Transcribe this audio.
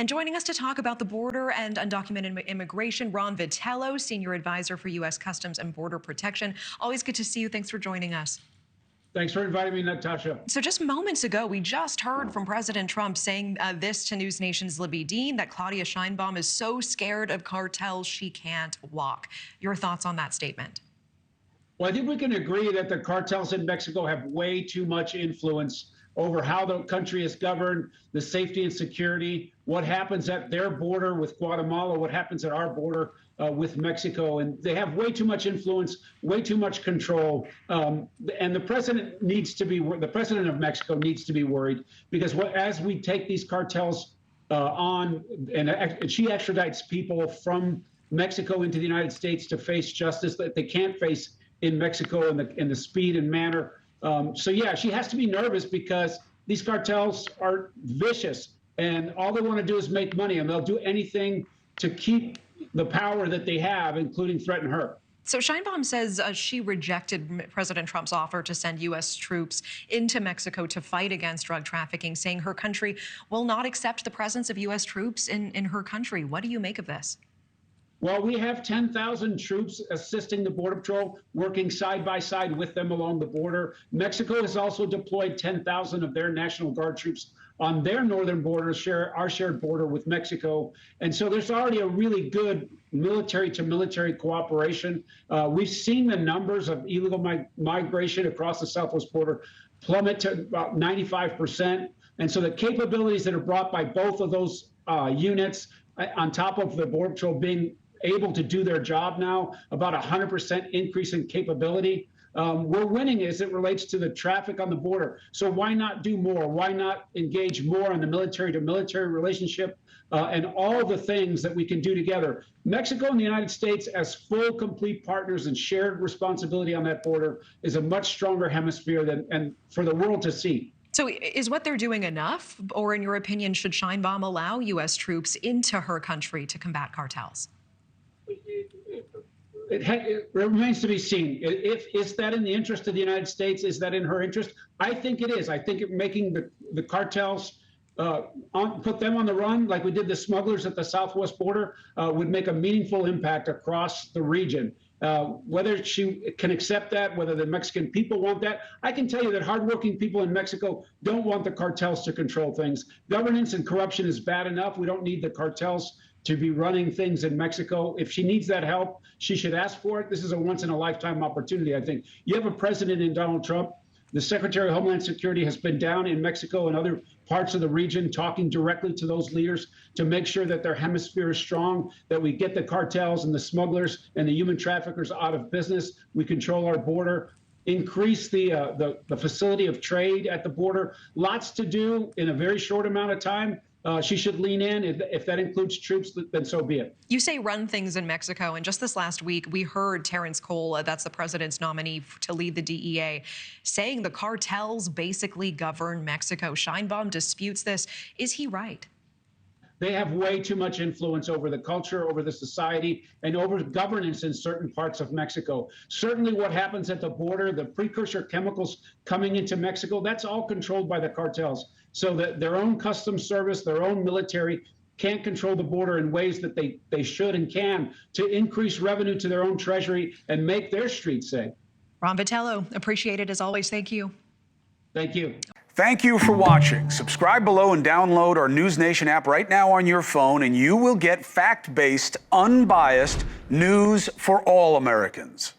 And joining us to talk about the border and undocumented immigration, Ron Vitiello, Senior Advisor for U.S. Customs and Border Protection. Always good to see you. Thanks for joining us. Thanks for inviting me, Natasha. So just moments ago, we just heard from President Trump saying this to NewsNation's Libby Dean, that Claudia Sheinbaum is so scared of cartels she can't walk. Your thoughts on that statement? Well, I think we can agree that the cartels in Mexico have way too much influence over how the country is governed, the safety and security, what happens at their border with Guatemala, what happens at our border with Mexico. And they have way too much influence, way too much control. And the president the president of Mexico needs to be worried, because as we take these cartels on, and she extradites people from Mexico into the United States to face justice that they can't face in Mexico in the speed and manner. So yeah, she has to be nervous, because these cartels are vicious and all they want to do is make money, and they'll do anything to keep the power that they have, including threaten her. So Sheinbaum says she rejected President Trump's offer to send U.S. troops into Mexico to fight against drug trafficking, saying her country will not accept the presence of U.S. troops in her country. What do you make of this? Well, we have 10,000 troops assisting the Border Patrol, working side by side with them along the border. Mexico has also deployed 10,000 of their National Guard troops on their northern border, our shared border with Mexico. And so there's already a really good military-to-military cooperation. We've seen the numbers of illegal migration across the southwest border plummet to about 95%. And so the capabilities that are brought by both of those units, on top of the Border Patrol being able to do their job now, about 100% increase in capability. We're winning as it relates to the traffic on the border. So why not do more? Why not engage more in the military-to-military relationship and all the things that we can do together? Mexico and the United States, as full, complete partners and shared responsibility on that border, is a much stronger hemisphere and for the world to see. So is what they're doing enough? Or in your opinion, should Sheinbaum allow U.S. troops into her country to combat cartels? It remains to be seen. Is that in the interest of the United States? Is that in her interest? I think it is. I think making the cartels, put them on the run, like we did the smugglers at the southwest border, would make a meaningful impact across the region. Whether she can accept that, whether the Mexican people want that, I can tell you that hardworking people in Mexico don't want the cartels to control things. Governance and corruption is bad enough. We don't need the cartels to be running things in Mexico. If she needs that help, she should ask for it. This is a once-in-a-lifetime opportunity, I think. You have a president in Donald Trump. The Secretary of Homeland Security has been down in Mexico and other parts of the region talking directly to those leaders to make sure that their hemisphere is strong, that we get the cartels and the smugglers and the human traffickers out of business. We control our border, increase the facility of trade at the border. Lots to do in a very short amount of time. She should lean in. If that includes troops, then so be it. You say run things in Mexico, and just this last week, we heard Terrence Cole, that's the president's nominee to lead the DEA, saying the cartels basically govern Mexico. Sheinbaum disputes this. Is he right? They have way too much influence over the culture, over the society, and over governance in certain parts of Mexico. Certainly what happens at the border, the precursor chemicals coming into Mexico, that's all controlled by the cartels. So that their own customs service, their own military can't control the border in ways that they should and can to increase revenue to their own treasury and make their streets safe. Ron Vitiello, appreciate it as always. Thank you. Thank you. Thank you for watching. Subscribe below and download our NewsNation app right now on your phone, and you will get fact-based, unbiased news for all Americans.